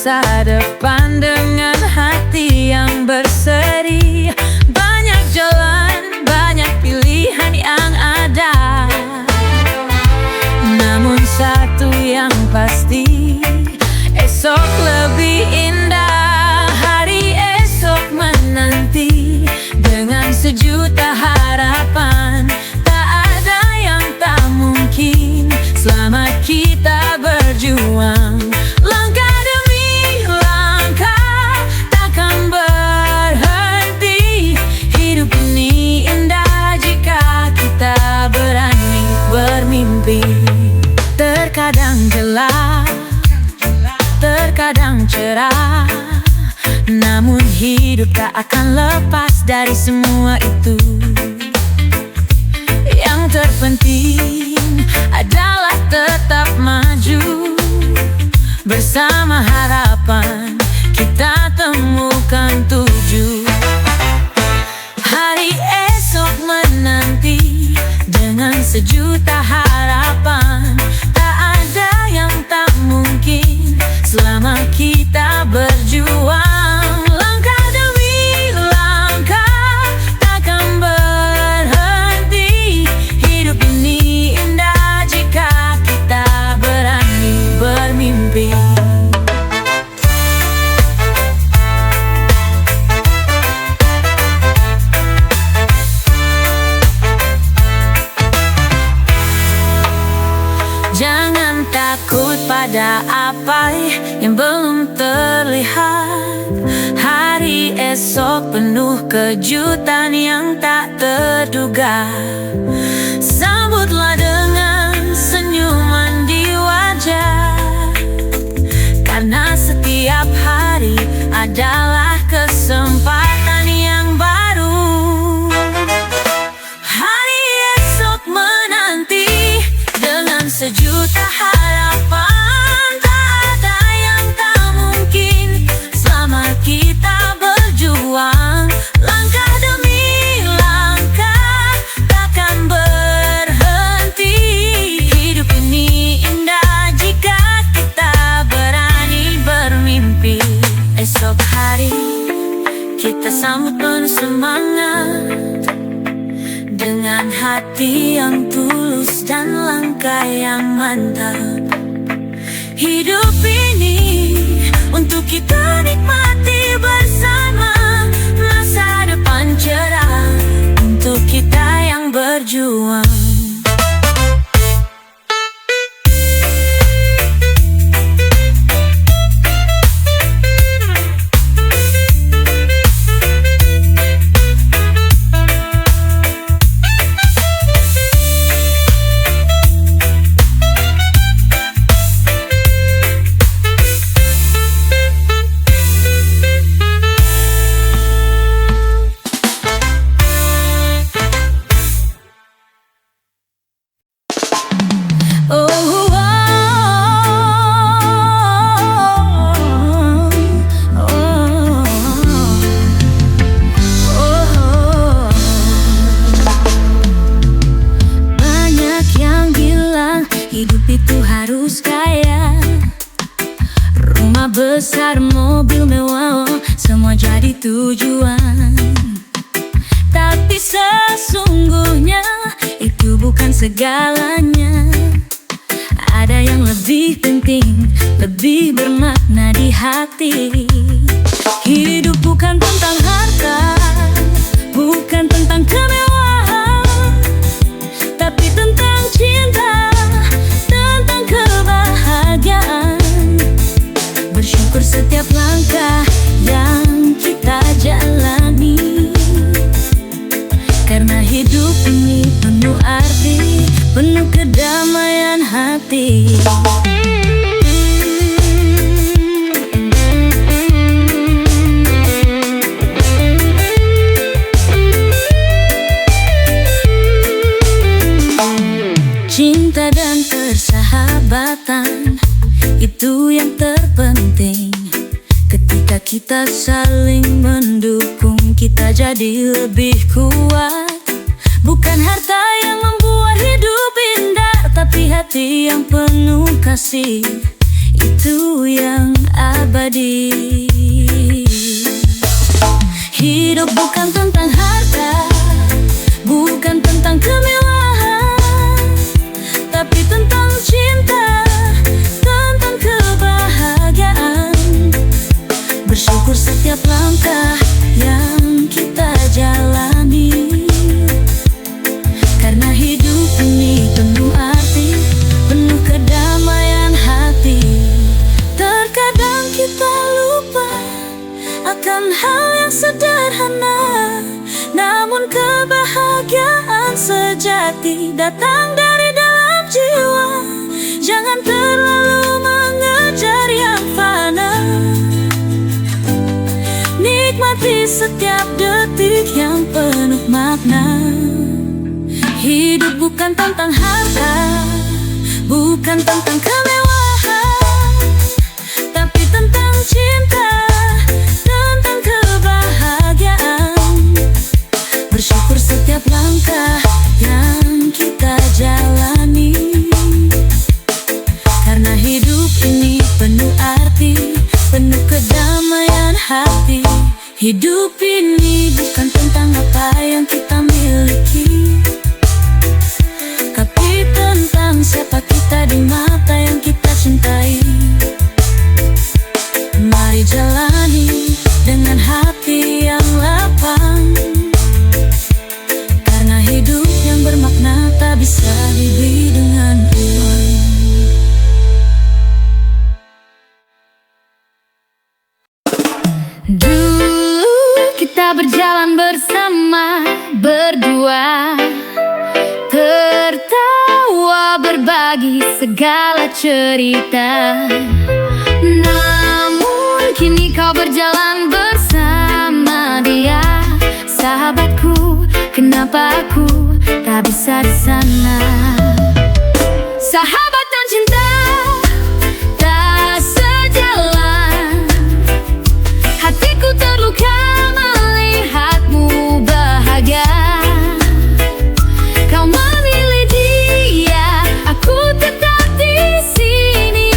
masa depan dengan hati yang berseri. Banyak jalan, banyak pilihan yang ada, namun satu yang pasti, esok lebih indah. Hari esok menanti dengan sejuta harapan. Tak ada yang tak mungkin selama kita berjuang. Langkah demi langkah takkan berhenti. Hidup ini indah jika kita berani bermimpi. Terkadang gelap, terkadang cerah, namun hidup tak akan lepas dari semua itu. Yang terpenting adalah tetap maju. Bersama harapan kita temukan tujuh. Hari esok menanti dengan sejuta harapan. Tak ada yang tak mungkin selama kita berjuang. Langkah demi langkah takkan berhenti. Hidup ini indah jika kita berani bermimpi. Jangan takut pada apa yang belum terlihat. Hari esok penuh kejutan yang tak terduga. Sambutlah dengan senyuman di wajah, karena setiap hari adalah kesempatan yang baru. Hari esok menanti dengan sejuta harapan. Tak ada yang tak mungkin selama kita berjuang. Langkah demi langkah takkan berhenti. Hidup ini indah jika kita berani bermimpi. Esok hari kita sambut penuh semangat, dengan hati yang tulus dan langkah yang mantap. Hidup ini untuk kita nikmati bersama. Masa depan cerah untuk kita yang berjuang. Hidup itu harus kaya, rumah besar, mobil mewah, semua jadi tujuan. Tapi sesungguhnya itu bukan segalanya. Ada yang lebih penting, lebih bermakna di hati. Hidup bukan tentang harta, bukan tentang kemewahan, tapi tentang cinta, tentang kebahagiaan. Bersyukur setiap langkah yang kita jalani, karena hidup ini penuh arti, penuh kedamaian hati. Cinta dan persahabatan, itu yang terpenting. Ketika kita saling mendukung, kita jadi lebih kuat. Bukan harta yang membuat hidup indah, tapi hati yang penuh kasih, itu yang abadi. Hidup bukan tentang harta, bukan tentang kemewahan, tapi tentang cinta, tentang kebahagiaan. Bersyukur setiap langkah yang kita jalani, karena hidup ini penuh arti, penuh kedamaian hati. Terkadang kita lupa akan hal yang sederhana, namun kebahagiaan sejati datang dari dalam jiwa. Jangan terlalu mengejar yang fana, nikmati setiap detik yang penuh makna. Hidup bukan tentang harta, bukan tentang kemewahan, tapi tentang cinta, tentang kebahagiaan. Bersyukur setiap langkah yang kita jalani, karena hidup ini penuh arti, penuh kedamaian hati. Hidup ini bukan tentang apa yang kita miliki, tapi tentang siapa kita di mata yang kita cintai. Mari jalani dengan hati yang lapang, karena hidup yang bermakna tak bisa dibeli dengan uang. Dulu kita berjalan bersama berdua, tertawa berbagi segala cerita. Namun kini kau berjalan bersama dia. Sahabatku, kenapa aku tak bisa di sana? Sahabat dan cinta tak sejalan. Hatiku terluka melihatmu bahagia. Kau memilih dia, aku tetap di sini,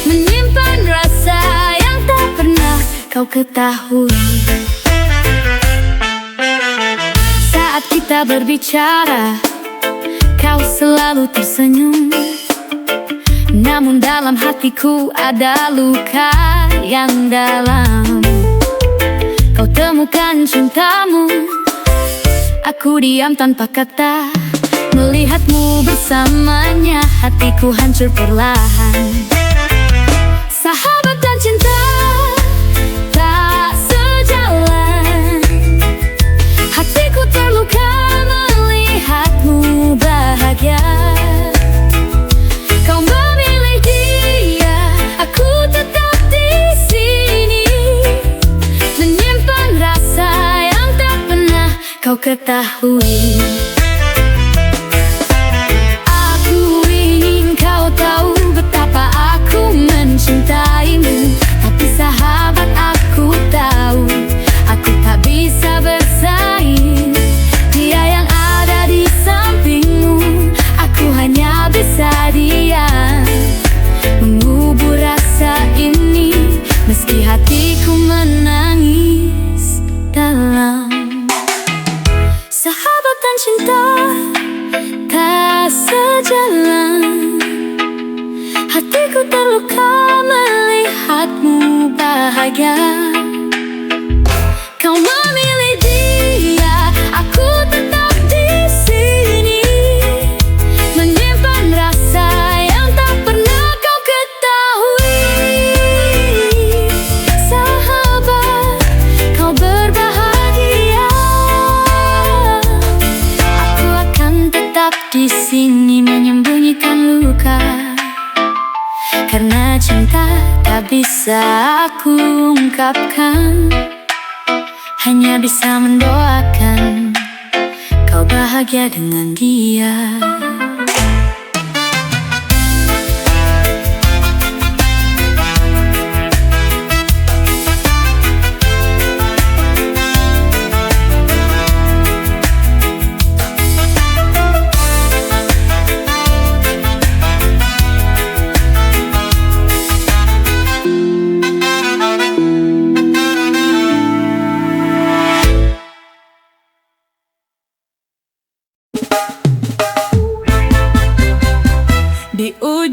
menyimpan rasa yang tak pernah kau ketahui. Saat kita berbicara, kau selalu tersenyum, namun dalam hatiku ada luka yang dalam. Kau temukan cintamu, aku diam tanpa kata. Melihatmu bersamanya, hatiku hancur perlahan. Sahabat dan cinta tak sejalan. Hatiku terluka melihatmu bahagia. Kau memilih dia, aku tetap di sini, menyimpan rasa yang tak pernah kau ketahui. Aku ingin kau tahu betapa aku mencintaimu, tapi sahabat, aku tahu aku tak bisa bersaing. Dia yang ada di sampingmu, aku hanya bisa diam, mengubur rasa ini, meski hatiku menangis dalam. Sahabat dan cinta tak sejalan. Hatiku terluka melihatmu bahagia. Kau memilih dia, aku tetap di sini, menyimpan rasa yang tak pernah kau ketahui. Sahabat, kau berbahagia. Aku akan tetap di sini menyembunyikan luka, karena cinta tak bisa aku ungkapkan, hanya bisa mendoakan kau bahagia dengan dia.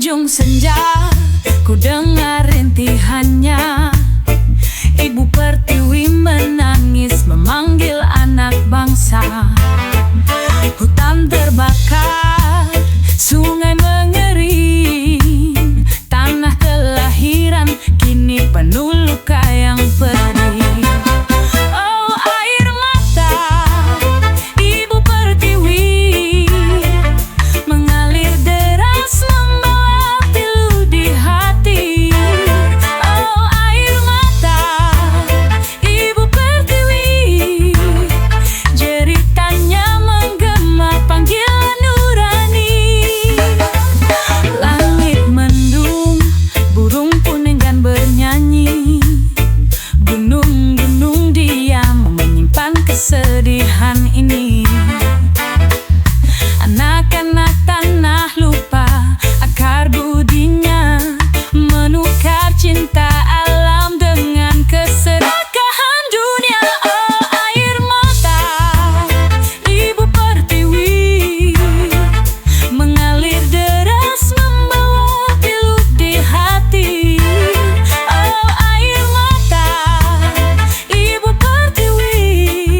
ujung senja ku dengar rintihannya. Ibu Pertiwi menangis memanggil anak bangsa. Hutan terbakar, sungai mengering, tanah kelahiran kini penuh luka yang pedih. Oh air mata Ibu Pertiwi mengalir deras membawa pilu di hati. Oh air mata Ibu Pertiwi, jeritannya menggema panggilan nurani. Langit mendung, burung pun enggan bernyanyi. Gunung-gunung diam menyimpan kesedihan ini. Anak-anak tanah lupa akar budinya, menukar cinta alam dengan keserakahan dunia. Oh air mata Ibu Pertiwi mengalir deras membawa pilu di hati. Oh air mata Ibu Pertiwi,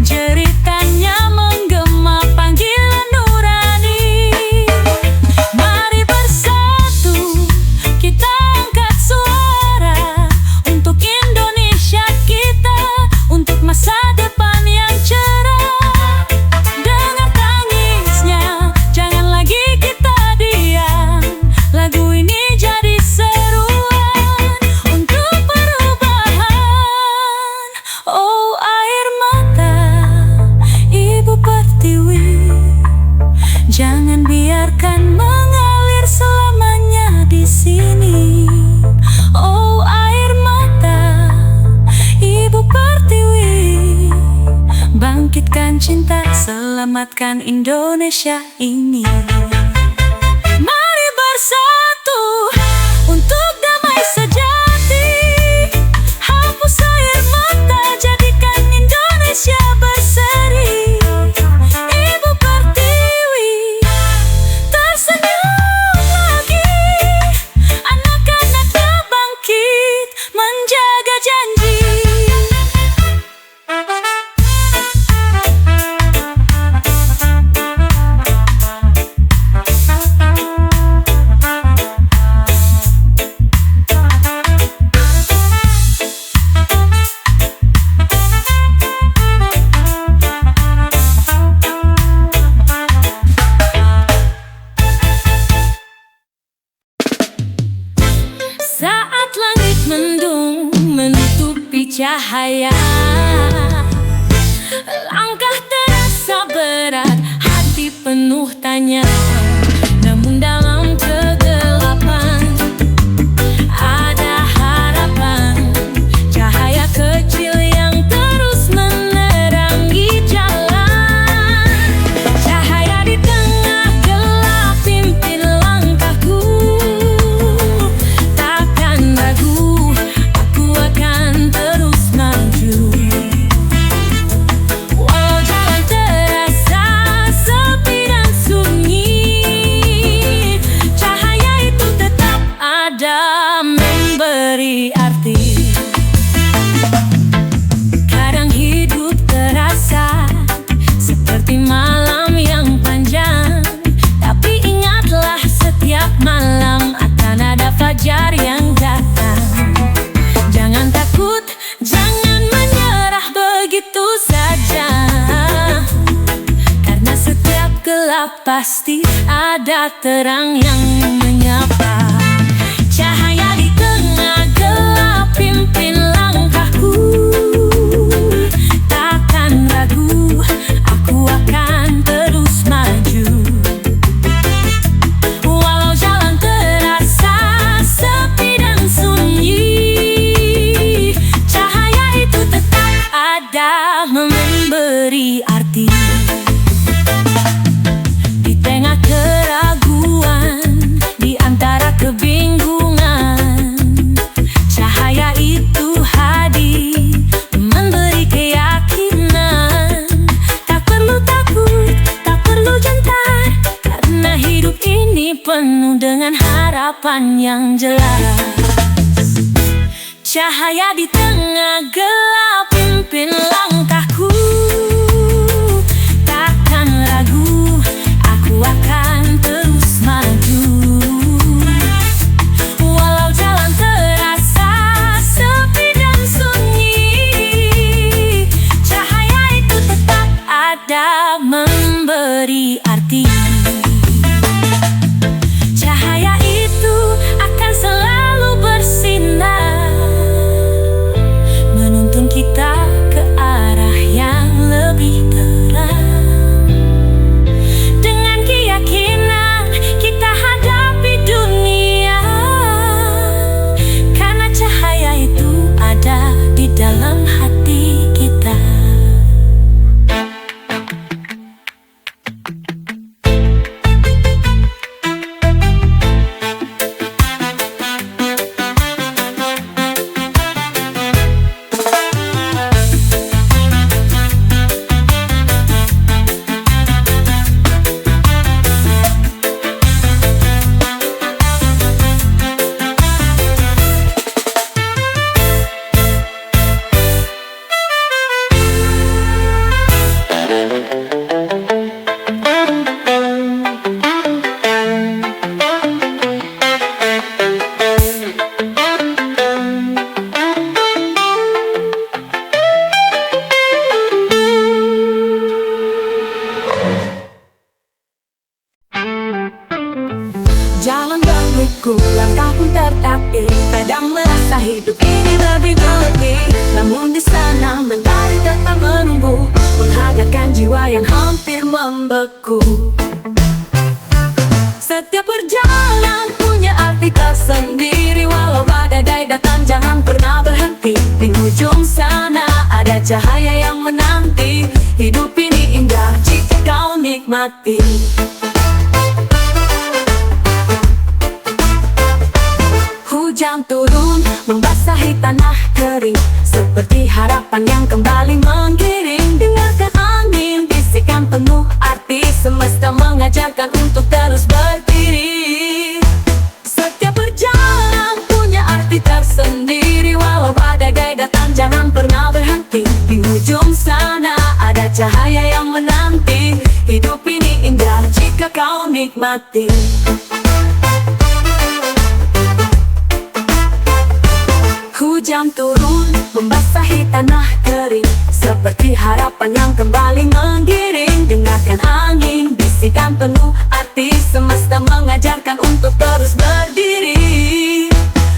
jeritannya menggema panggilan nurani. Mari bersatu kita angkat suara untuk Indonesia kita, untuk masa depan yang cerah. Dengar tangisnya, jangan lagi kita diam. Lagu ini jadi seruan untuk perubahan. Oh air mata Ibu Pertiwi, jangan biarkan mengalir selamanya di sini. Oh air mata Ibu Pertiwi, bangkitkan cinta, selamatkan Indonesia ini. Mari bersatu untuk damai sejati. Hapus air mata, jadikan Indonesia berseri. Ibu Pertiwi tersenyum lagi, anak-anaknya bangkit menjaga janji. Saat langit mendung menutupi cahaya, langkah terasa berat, hati penuh tanya. Namun dalam kegelapan ada harapan, cahaya kecil yang terus menerangi jalan. Cahaya di tengah gelap pimpin langkahku. Takkan ragu, aku akan terus maju. Walau jalan terasa sepi dan sunyi, cahaya itu tetap ada memberi arti. Kadang hidup terasa seperti malam yang panjang, tapi ingatlah setiap malam akan ada fajar yang datang. Jangan takut, jangan menyerah begitu saja, karena setiap gelap pasti ada terang yang menyapa. Cahaya di tengah gelap pimpin langkahku. Takkan ragu, aku akan terus maju. Walau jalan terasa sepi dan sunyi, cahaya itu tetap ada memberi arti. Di tengah keraguan, di antara harapan yang jelas. Cahaya di tengah gelap pimpin langkahku. Takkan ragu, aku akan terus maju. Walau jalan terasa sepi dan sunyi, cahaya itu tetap ada memberi arti. Cahaya itu akan selalu bersinar, menuntun kita ke arah yang lebih terang. Dengan keyakinan kita hadapi dunia, karena cahaya itu ada di dalam hati kita. Jalan baruku, langkah pun tertapi. Kadang merasa hidup ini lebih berlebih, namun di sana mentari tetap menunggu, menghangatkan jiwa yang hampir membeku. Setiap perjalanan punya arti tersendiri, walau badai datang jangan pernah berhenti. Di ujung sana ada cahaya yang menanti. Hidup ini indah jika kau nikmati. Hujan turun membasahi tanah kering, seperti harapan yang kembali menggiring. Dengarkan angin bisikan penuh arti, semesta mengajarkan untuk terus berdiri. Setiap perjalanan punya arti tersendiri, walau badai datang jangan pernah berhenti. Di ujung sana ada cahaya yang menanti. Hidup ini indah jika kau nikmati. Hujan turun membasahi tanah kering, seperti harapan yang kembali menggiring. Dengarkan angin bisikan penuh arti, semesta mengajarkan untuk terus berdiri.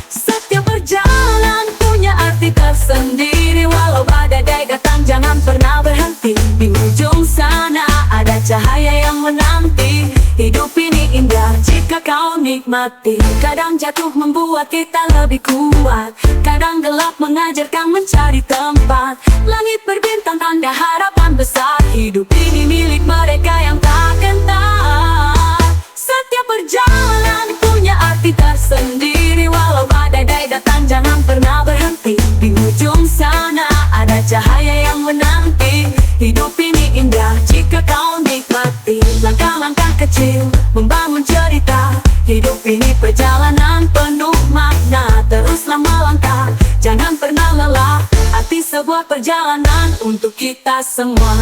Setiap perjalanan punya arti tersendiri, walau badai datang jangan pernah berhenti. Di ujung sana ada cahaya yang menanti. Hidup ini indah jika kau nikmati. Kadang jatuh membuat kita lebih kuat, kadang gelap mengajarkan mencari tempat. Langit berbintang tanda harapan besar. Hidup ini milik mereka yang takkan taat. Setiap perjalanan punya arti tersendiri, walau badai datang jangan pernah berhenti. Di ujung sana ada cahaya yang menanti. Hidup ini indah jika kau nikmati. Langkah-langkah kecil membangun cerita. Hidup ini perjalanan penuh makna. Teruslah melangkah, jangan pernah lelah. Arti sebuah perjalanan untuk kita semua.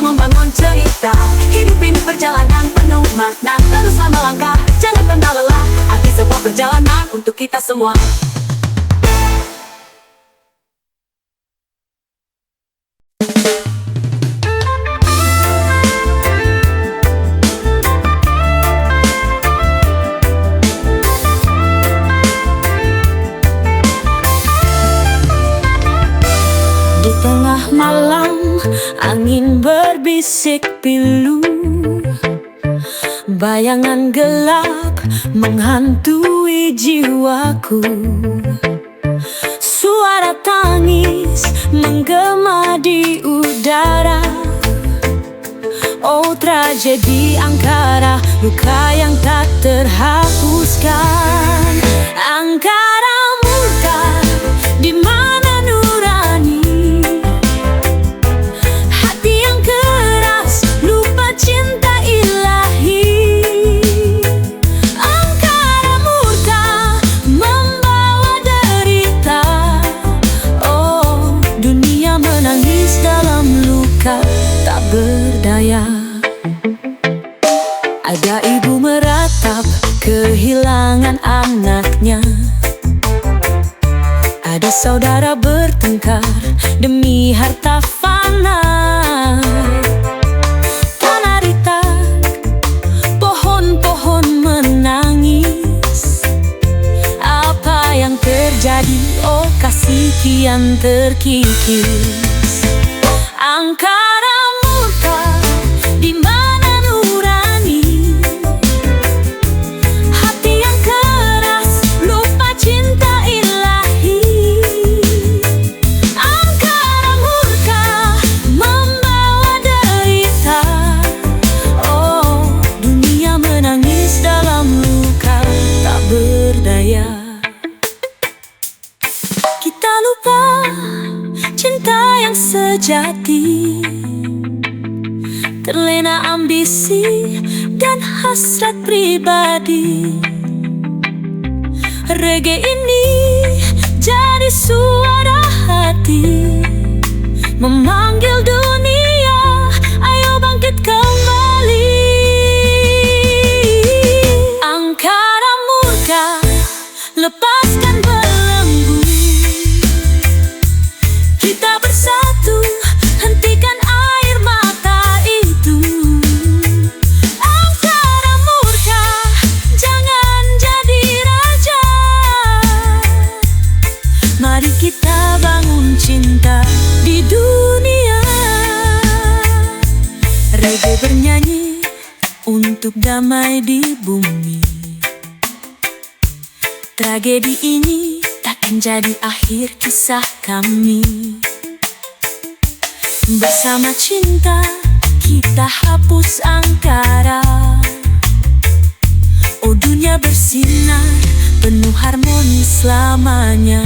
Membangun cerita. Hidup ini perjalanan penuh makna. Teruslah melangkah, jangan pernah lelah. Arti sebuah perjalanan untuk kita semua. Di tengah malam angin berbisik pilu, bayangan gelap menghantui jiwaku. suara tangis menggema di udara. Oh, tragedi Ankara, luka yang tak terhapuskan. Ankara murka, di mana nurani? Hati yang keras, lupa cinta ilahi. Ankara murka, membawa derita. Oh, dunia menangis dalam luka tak berdaya. Ada ibu meratap kehilangan anaknya. Ada saudara bertengkar demi harta fana. Tanah retak, pohon-pohon menangis. Apa yang terjadi? Oh, kasih kian terkikis. Ankara murka, di mana nurani? Hati yang keras, lupa cinta ilahi. Ankara murka, membawa derita. Oh, dunia menangis dalam luka tak berdaya. Kita lupa cinta yang sejati, terlena ambisi dan hasrat pribadi. Reggae ini jadi suara hati, memanggil dunia, ayo bangkit kembali. Ankara murka, lepaskan belenggu. Kita bersatu, hentikan air mata itu. Ankara murka, jangan jadi raja. Mari kita bangun cinta di dunia. Reggae bernyanyi untuk damai di bumi. Tragedi ini takkan jadi akhir kisah kami. Bersama cinta kita hapus Ankara. Oh, dunia bersinar penuh harmoni selamanya.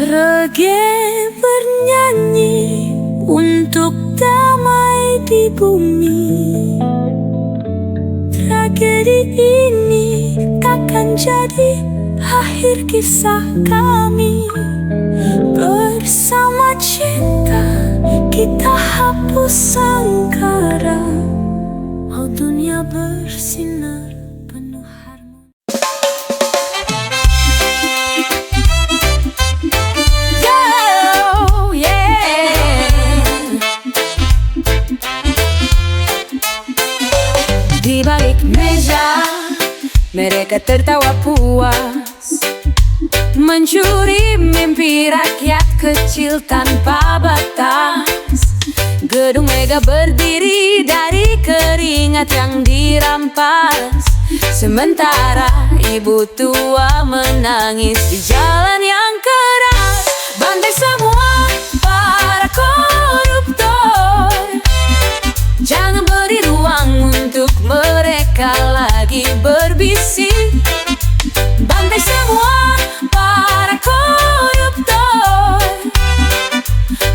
Reggae bernyanyi untuk damai di bumi. Tragedi ini takkan jadi akhir kisah kami. Bersama cinta kita hapus Ankara. Oh, dunia bersinar penuh harmoni. Di balik meja mereka tertawa puas, mencuri mimpi rakyat kecil tanpa batas. Gedung megah berdiri dari keringat yang dirampas, sementara ibu tua menangis di jalan yang keras. Bantai semua para koruptor, jangan beri ruang untuk mereka lagi berbisik. Bantai semua para koruptor,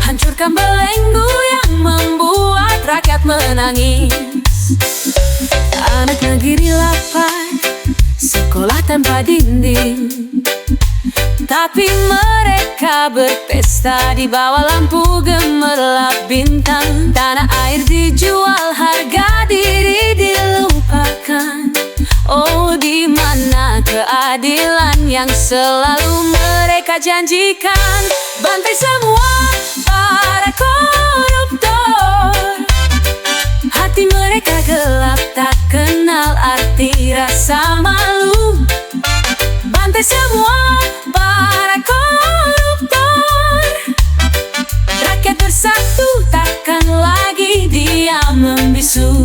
hancurkan belenggu yang membuat rakyat menangis. Anak negeri lapar, sekolah tanpa dinding, tapi mereka berpesta di bawah lampu gemerlap bintang. Tanah air dijual, harga diri dilupakan. Oh, di mana keadilan yang selalu mereka janjikan? Bantai semua para koruptor, hati mereka gelap tak kenal arti rasa malu. Bantai semua para koruptor. Rakyat bersatu takkan lagi diam membisu.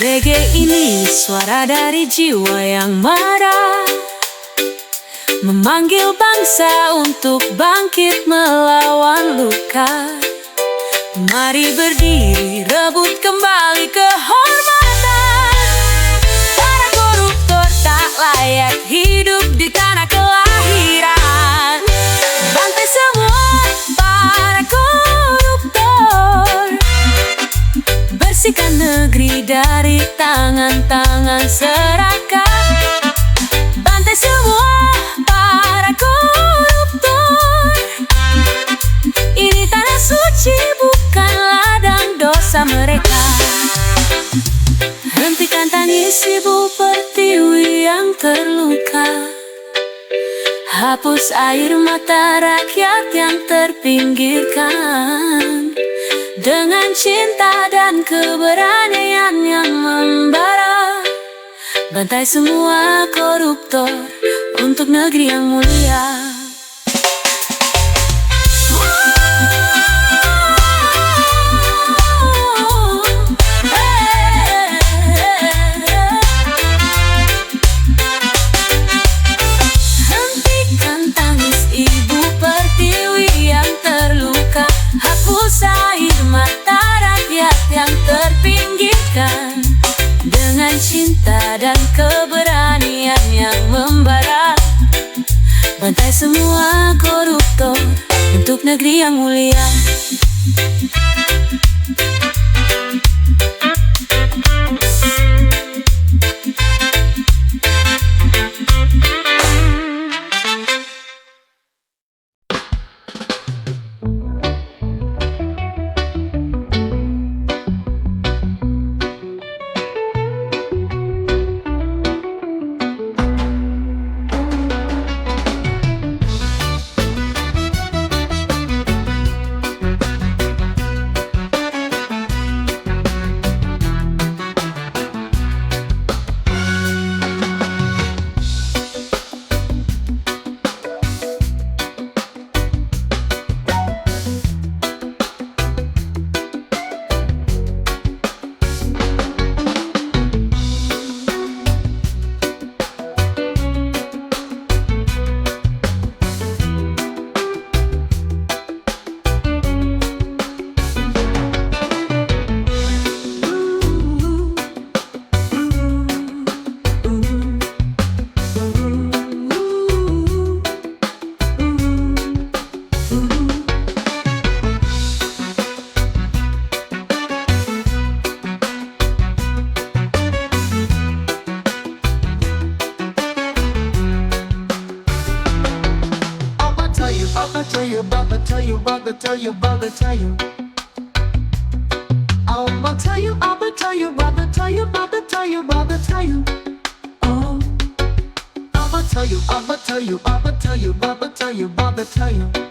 Reggae ini suara dari jiwa yang marah, memanggil bangsa untuk bangkit melawan luka. Mari berdiri, rebut kembali kehormatan. Para koruptor tak layak hidup di tanah kelahiran. Bantai semua para koruptor. Bersihkan negeri dari tangan-tangan serakah. Bantai semua para koruptor. Ini tanah suci, bukan ladang dosa mereka. Hentikan tangis ibu pertiwi yang terluka. Hapus air mata rakyat yang terpinggirkan. Dengan cinta dan keberanian yang membara, bantai semua koruptor untuk negeri yang mulia. Hentikan tangis ibu pertiwi yang terluka. Hapus air mata rakyat yang terpinggirkan. Dengan cinta dan keberanian yang membara, bantai semua koruptor untuk negeri yang mulia. I'ma tell you, I'ma tell you, I'ma tell you, I'ma tell you.